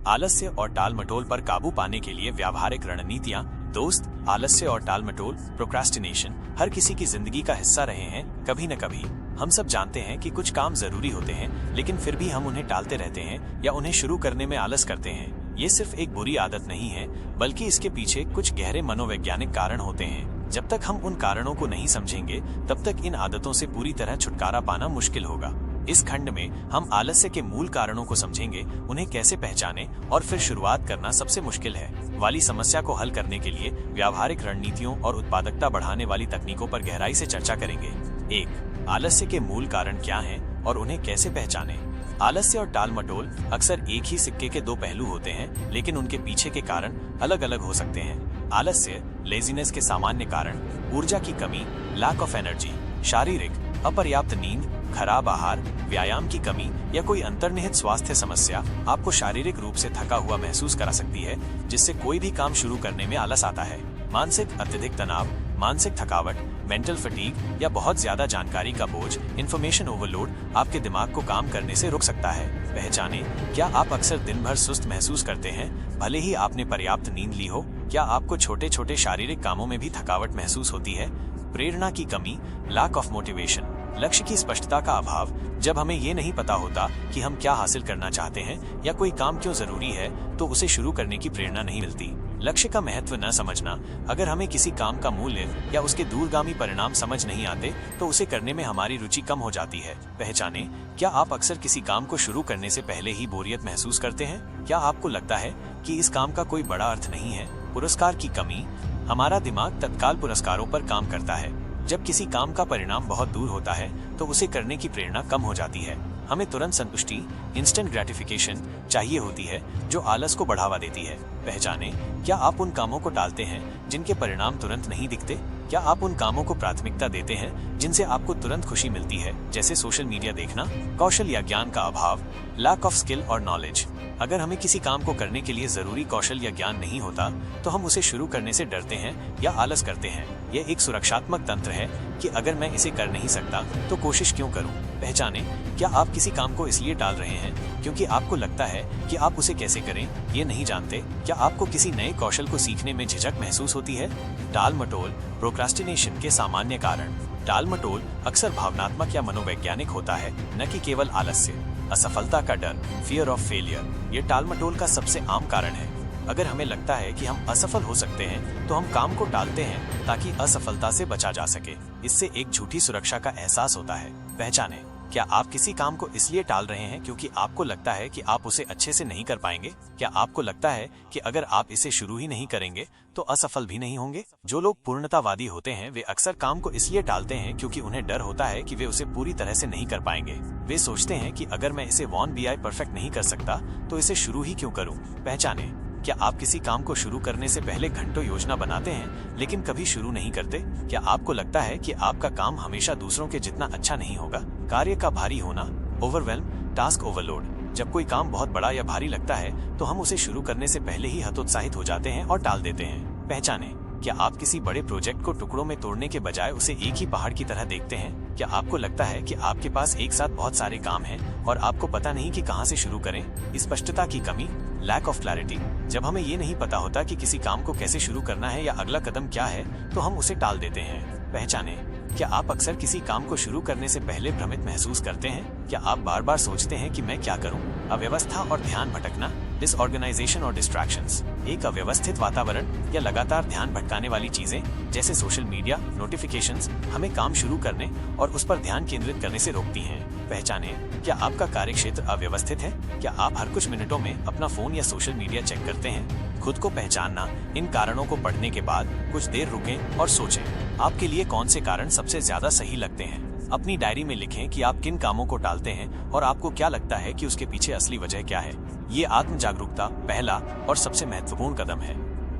आलस्य और टाल-मटोल पर काबू पाने के लिए व्यावहारिक रणनीतियाँ। दोस्त, आलस्य और टाल-मटोल, प्रोक्रास्टिनेशन हर किसी की जिंदगी का हिस्सा रहे हैं कभी न कभी। हम सब जानते हैं कि कुछ काम जरूरी होते हैं, लेकिन फिर भी हम उन्हें टालते रहते हैं या उन्हें शुरू करने में आलस करते हैं। ये सिर्फ एक बुरी आदत नहीं है, बल्कि इसके पीछे कुछ गहरे मनोवैज्ञानिक कारण होते हैं। जब तक हम उन कारणों को नहीं समझेंगे, तब तक इन आदतों से पूरी तरह छुटकारा पाना मुश्किल होगा। इस खंड में हम आलस्य के मूल कारणों को समझेंगे, उन्हें कैसे पहचानें और फिर शुरुआत करना सबसे मुश्किल है वाली समस्या को हल करने के लिए व्यावहारिक रणनीतियों और उत्पादकता बढ़ाने वाली तकनीकों पर गहराई से चर्चा करेंगे। 1. आलस्य के मूल कारण क्या हैं और उन्हें कैसे पहचानें? आलस्य और टाल-मटोल अक्सर एक ही सिक्के के दो पहलू होते हैं, लेकिन उनके पीछे के कारण अलग अलग हो सकते हैं। आलस्य, लेजीनेस के सामान्य कारण ऊर्जा की कमी, लैक ऑफ एनर्जी, शारीरिक, अपर्याप्त नींद, खराब आहार, व्यायाम की कमी या कोई अंतर्निहित स्वास्थ्य समस्या आपको शारीरिक रूप से थका हुआ महसूस करा सकती है, जिससे कोई भी काम शुरू करने में आलस आता है। मानसिक अत्यधिक तनाव, मानसिक थकावट, मेंटल फटीग या बहुत ज्यादा जानकारी का बोझ, इंफॉर्मेशन ओवरलोड आपके दिमाग को काम करने से रोक सकता है। पहचाने, क्या आप अक्सर दिन भर सुस्त महसूस करते हैं, भले ही आपने पर्याप्त नींद ली हो? क्या आपको छोटे छोटे शारीरिक कामों में भी थकावट महसूस होती है? प्रेरणा की कमी, लैक ऑफ मोटिवेशन, लक्ष्य की स्पष्टता का अभाव, जब हमें ये नहीं पता होता कि हम क्या हासिल करना चाहते हैं या कोई काम क्यों जरूरी है, तो उसे शुरू करने की प्रेरणा नहीं मिलती। लक्ष्य का महत्व न समझना, अगर हमें किसी काम का मूल्य या उसके दूरगामी परिणाम समझ नहीं आते, तो उसे करने में हमारी रुचि कम हो जाती है। पहचाने, क्या आप अक्सर किसी काम को शुरू करने से पहले ही बोरियत महसूस करते हैं? क्या आपको लगता है कि इस काम का कोई बड़ा अर्थ नहीं है? पुरस्कार की कमी, हमारा दिमाग तत्काल पुरस्कारों पर काम करता है। जब किसी काम का परिणाम बहुत दूर होता है, तो उसे करने की प्रेरणा कम हो जाती है। हमें तुरंत संतुष्टि, इंस्टेंट ग्रेटिफिकेशन चाहिए होती है, जो आलस को बढ़ावा देती है। पहचाने, क्या आप उन कामों को टालते हैं जिनके परिणाम तुरंत नहीं दिखते? क्या आप उन कामों को प्राथमिकता देते हैं जिनसे आपको तुरंत खुशी मिलती है, जैसे सोशल मीडिया देखना? कौशल या ज्ञान का अभाव, लैक ऑफ स्किल और नॉलेज, अगर हमें किसी काम को करने के लिए जरूरी कौशल या ज्ञान नहीं होता, तो हम उसे शुरू करने से डरते हैं या आलस करते हैं। यह एक सुरक्षात्मक तंत्र है कि अगर मैं इसे कर नहीं सकता, तो कोशिश क्यों करूं? पहचाने, क्या आप किसी काम को इसलिए टाल रहे हैं क्योंकि आपको लगता है कि आप उसे कैसे करें ये नहीं जानते? क्या आपको किसी नए कौशल को सीखने में झिझक महसूस होती है? टाल-मटोल, प्रोक्रास्टिनेशन के सामान्य कारण। टाल-मटोल अक्सर भावनात्मक या मनोवैज्ञानिक होता है, न कि केवल आलस्य। असफलता का डर, फियर ऑफ फेलियर, ये टाल-मटोल का सबसे आम कारण है। अगर हमें लगता है कि हम असफल हो सकते हैं, तो हम काम को टालते हैं ताकि असफलता से बचा जा सके। इससे एक झूठी सुरक्षा का एहसास होता है। पहचाने, क्या आप किसी काम को इसलिए टाल रहे हैं क्योंकि आपको लगता है कि आप उसे अच्छे से नहीं कर पाएंगे? क्या आपको लगता है कि अगर आप इसे शुरू ही नहीं करेंगे, तो असफल भी नहीं होंगे? जो लोग पूर्णतावादी होते हैं, वे अक्सर काम को इसलिए टालते हैं क्योंकि उन्हें डर होता है कि वे उसे पूरी तरह से नहीं कर पाएंगे। वे सोचते हैं कि अगर मैं इसे वॉन बी आई परफेक्ट नहीं कर सकता, तो इसे शुरू ही क्यों करूं? पहचाने, क्या आप किसी काम को शुरू करने से पहले घंटों योजना बनाते हैं, लेकिन कभी शुरू नहीं करते? क्या आपको लगता है कि आपका काम हमेशा दूसरों के जितना अच्छा नहीं होगा? कार्य का भारी होना, ओवरवेल्म, टास्क ओवरलोड, जब कोई काम बहुत बड़ा या भारी लगता है, तो हम उसे शुरू करने से पहले ही हतोत्साहित हो जाते हैं और टाल देते हैं। पहचाने, क्या आप किसी बड़े प्रोजेक्ट को टुकड़ों में तोड़ने के बजाय उसे एक ही पहाड़ की तरह देखते हैं? क्या आपको लगता है कि आपके पास एक साथ बहुत सारे काम हैं और आपको पता नहीं कि कहां से शुरू करें? स्पष्टता की कमी, लैक ऑफ क्लैरिटी, जब हमें ये नहीं पता होता कि किसी काम को कैसे शुरू करना है या अगला कदम क्या है, तो हम उसे टाल देते हैं। पहचाने, क्या आप अक्सर किसी काम को शुरू करने से पहले भ्रमित महसूस करते हैं? क्या आप बार बार सोचते हैं कि मैं क्या करूं? अव्यवस्था और ध्यान भटकना, डिसऑर्गेनाइजेशन और डिस्ट्रैक्शंस, एक अव्यवस्थित वातावरण या लगातार ध्यान भटकाने वाली चीजें जैसे सोशल मीडिया, नोटिफिकेशंस हमें काम शुरू करने और उस पर ध्यान केंद्रित करने से रोकती हैं। पहचाने, क्या आपका कार्यक्षेत्र अव्यवस्थित है? क्या आप हर कुछ मिनटों में अपना फोन या सोशल मीडिया चेक करते हैं? खुद को पहचानना, इन कारणों को पढ़ने के बाद कुछ देर रुकें और सोचें, आपके लिए कौन से कारण सबसे ज्यादा सही लगते हैं। अपनी डायरी में लिखें कि आप किन कामों को टालते हैं और आपको क्या लगता है कि उसके पीछे असली वजह क्या है। ये आत्म जागरूकता पहला और सबसे महत्वपूर्ण कदम है।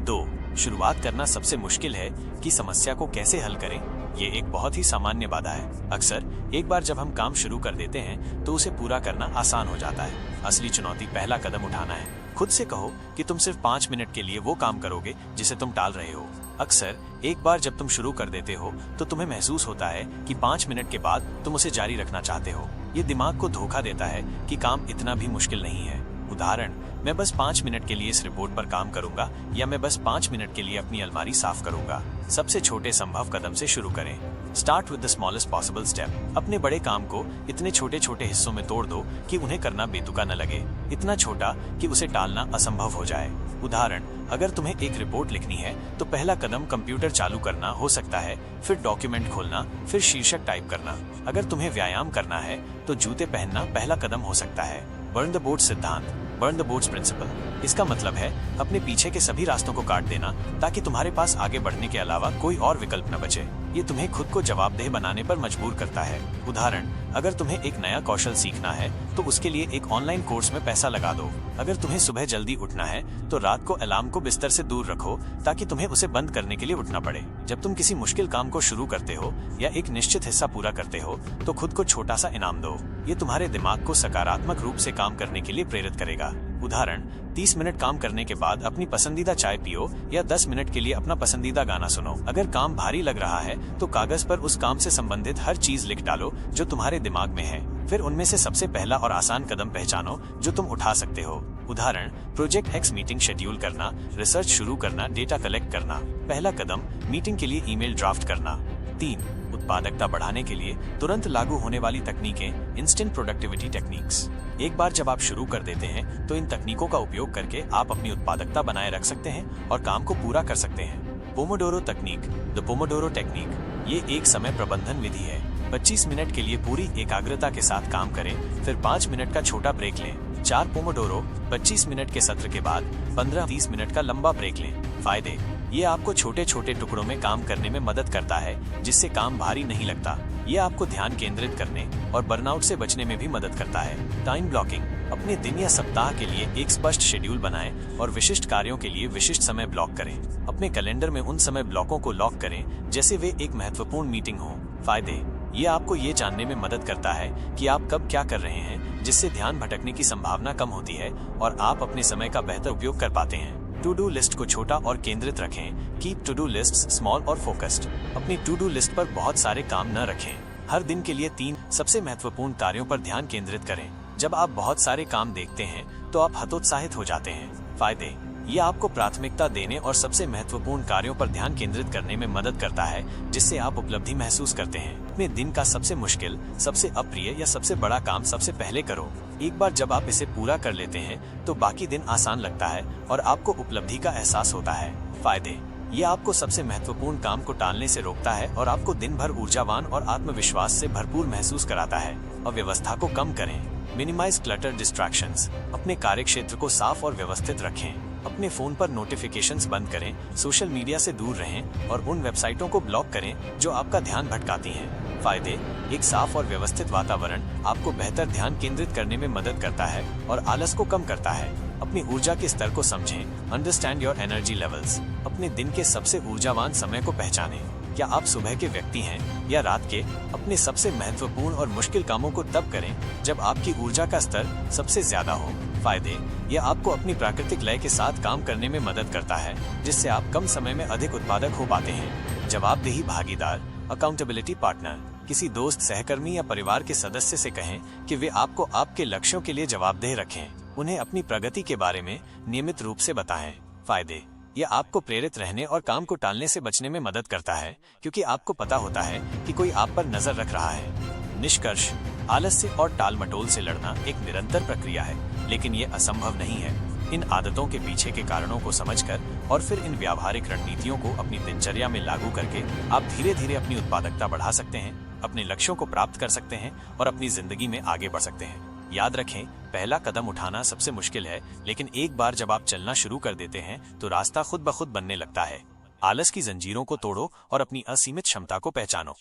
2. शुरुआत करना सबसे मुश्किल है कि समस्या को कैसे हल करें। ये एक बहुत ही सामान्य बाधा है। अक्सर एक बार जब हम काम शुरू कर देते हैं, तो उसे पूरा करना आसान हो जाता है। असली चुनौती पहला कदम उठाना है। खुद से कहो कि तुम सिर्फ 5 मिनट के लिए वो काम करोगे जिसे तुम टाल रहे हो। अक्सर एक बार जब तुम शुरू कर देते हो, तो तुम्हें महसूस होता है कि 5 मिनट के बाद तुम उसे जारी रखना चाहते हो। ये दिमाग को धोखा देता है कि काम इतना भी मुश्किल नहीं है। उदाहरण, मैं बस 5 मिनट के लिए इस रिपोर्ट पर काम करूंगा या मैं बस 5 मिनट के लिए अपनी अलमारी साफ करूंगा। सबसे छोटे संभव कदम से शुरू करें। Start with the smallest possible step. अपने बड़े काम को इतने छोटे छोटे हिस्सों में तोड़ दो कि उन्हें करना बेतुका न लगे, इतना छोटा कि उसे टालना असंभव हो जाए। उदाहरण, अगर तुम्हें एक रिपोर्ट लिखनी है तो पहला कदम कंप्यूटर चालू करना हो सकता है, फिर डॉक्यूमेंट खोलना, फिर शीर्षक टाइप करना। अगर तुम्हें व्यायाम करना है तो जूते पहनना पहला कदम हो सकता है। बर्न द बोर्ड्स सिद्धांत, बर्न द बोर्ड्स प्रिंसिपल। इसका मतलब है अपने पीछे के सभी रास्तों को काट देना ताकि तुम्हारे पास आगे बढ़ने के अलावा कोई और विकल्प न बचे। ये तुम्हें खुद को जवाबदेह बनाने पर मजबूर करता है। उदाहरण, अगर तुम्हें एक नया कौशल सीखना है तो उसके लिए एक ऑनलाइन कोर्स में पैसा लगा दो। अगर तुम्हें सुबह जल्दी उठना है तो रात को अलार्म को बिस्तर से दूर रखो ताकि तुम्हें उसे बंद करने के लिए उठना पड़े। जब तुम किसी मुश्किल काम को शुरू करते हो या एक निश्चित हिस्सा पूरा करते हो तो खुद को छोटा सा इनाम दो। ये तुम्हारे दिमाग को सकारात्मक रूप से काम करने के लिए प्रेरित करेगा। उदाहरण, 30 मिनट काम करने के बाद अपनी पसंदीदा चाय पियो या 10 मिनट के लिए अपना पसंदीदा गाना सुनो। अगर काम भारी लग रहा है तो कागज पर उस काम से संबंधित हर चीज लिख डालो जो तुम्हारे दिमाग में है। फिर उनमें से सबसे पहला और आसान कदम पहचानो जो तुम उठा सकते हो। उदाहरण, प्रोजेक्ट एक्स मीटिंग शेड्यूल करना, रिसर्च शुरू करना, डेटा कलेक्ट करना। पहला कदम, मीटिंग के लिए ईमेल ड्राफ्ट करना। 3, उत्पादकता बढ़ाने के लिए तुरंत लागू होने वाली तकनीकें, इंस्टेंट प्रोडक्टिविटी टेक्निक्स। एक बार जब आप शुरू कर देते हैं तो इन तकनीकों का उपयोग करके आप अपनी उत्पादकता बनाए रख सकते हैं और काम को पूरा कर सकते हैं। पोमोडोरो तकनीक, द पोमोडोरो टेक्निक, ये एक समय प्रबंधन विधि है। 25 मिनट के लिए पूरी एकाग्रता के साथ काम करें, फिर 5 मिनट का छोटा ब्रेक लें। 4 पोमोडोरो, 25 मिनट के सत्र के बाद 15-30 मिनट का लंबा ब्रेक लें। फायदे, ये आपको छोटे छोटे टुकड़ों में काम करने में मदद करता है जिससे काम भारी नहीं लगता। ये आपको ध्यान केंद्रित करने और बर्नआउट से बचने में भी मदद करता है। टाइम ब्लॉकिंग, अपने दिन या सप्ताह के लिए एक स्पष्ट शेड्यूल बनाएं और विशिष्ट कार्यों के लिए विशिष्ट समय ब्लॉक करें। अपने कैलेंडर में उन समय ब्लॉकों को लॉक करें जैसे वे एक महत्वपूर्ण मीटिंग हो। फायदे, ये आपको ये जानने में मदद करता है कि आप कब क्या कर रहे हैं, जिससे ध्यान भटकने की संभावना कम होती है और आप अपने समय का बेहतर उपयोग कर पाते हैं। टू डू लिस्ट को छोटा और केंद्रित रखें। Keep to do list small और फोकस्ड। अपनी टू डू लिस्ट पर बहुत सारे काम न रखें। हर दिन के लिए 3 सबसे महत्वपूर्ण कार्यों पर ध्यान केंद्रित करें। जब आप बहुत सारे काम देखते हैं तो आप हतोत्साहित हो जाते हैं। फायदे, ये आपको प्राथमिकता देने और सबसे महत्वपूर्ण कार्यों पर ध्यान केंद्रित करने में मदद करता है जिससे आप उपलब्धि महसूस करते हैं। अपने दिन का सबसे मुश्किल, सबसे अप्रिय या सबसे बड़ा काम सबसे पहले करो। एक बार जब आप इसे पूरा कर लेते हैं तो बाकी दिन आसान लगता है और आपको उपलब्धि का एहसास होता है। फायदे, ये आपको सबसे महत्वपूर्ण काम को टालने से रोकता है और आपको दिन भर ऊर्जावान और आत्मविश्वास से भरपूर महसूस कराता है। अव्यवस्था को कम करें। Minimise clutter distractions. अपने कार्यक्षेत्र को साफ और व्यवस्थित रखें। अपने फोन पर नोटिफिकेशंस बंद करें, सोशल मीडिया से दूर रहें और उन वेबसाइटों को ब्लॉक करें जो आपका ध्यान भटकाती हैं। फायदे, एक साफ और व्यवस्थित वातावरण आपको बेहतर ध्यान केंद्रित करने में मदद करता है और आलस को कम करता है। अपनी ऊर्जा के स्तर को समझें। Understand your energy levels. अपने दिन के सबसे ऊर्जावान समय को पहचानें। क्या आप सुबह के व्यक्ति हैं या रात के? अपने सबसे महत्वपूर्ण और मुश्किल कामों को तब करें जब आपकी ऊर्जा का स्तर सबसे ज्यादा हो। फायदे, यह आपको अपनी प्राकृतिक लय के साथ काम करने में मदद करता है जिससे आप कम समय में अधिक उत्पादक हो पाते हैं। जवाबदेही भागीदार, अकाउंटेबिलिटी पार्टनर। किसी दोस्त, सहकर्मी या परिवार के सदस्य से कहें कि वे आपको आपके लक्ष्यों के लिए जवाबदेह रखें। उन्हें अपनी प्रगति के बारे में नियमित रूप से बताएं। फायदे, यह आपको प्रेरित रहने और काम को टालने से बचने में मदद करता है क्योंकि आपको पता होता है कि कोई आप पर नजर रख रहा है। निष्कर्ष, आलस्य और टाल मटोल से लड़ना एक निरंतर प्रक्रिया है, लेकिन ये असंभव नहीं है। इन आदतों के पीछे के कारणों को समझकर और फिर इन व्यावहारिक रणनीतियों को अपनी दिनचर्या में लागू करके आप धीरे धीरे अपनी उत्पादकता बढ़ा सकते हैं, अपने लक्ष्यों को प्राप्त कर सकते हैं और अपनी जिंदगी में आगे बढ़ सकते हैं। याद रखें, पहला कदम उठाना सबसे मुश्किल है, लेकिन एक बार जब आप चलना शुरू कर देते हैं तो रास्ता खुद ब खुद बनने लगता है। आलस की जंजीरों को तोड़ो और अपनी असीमित क्षमता को पहचानो।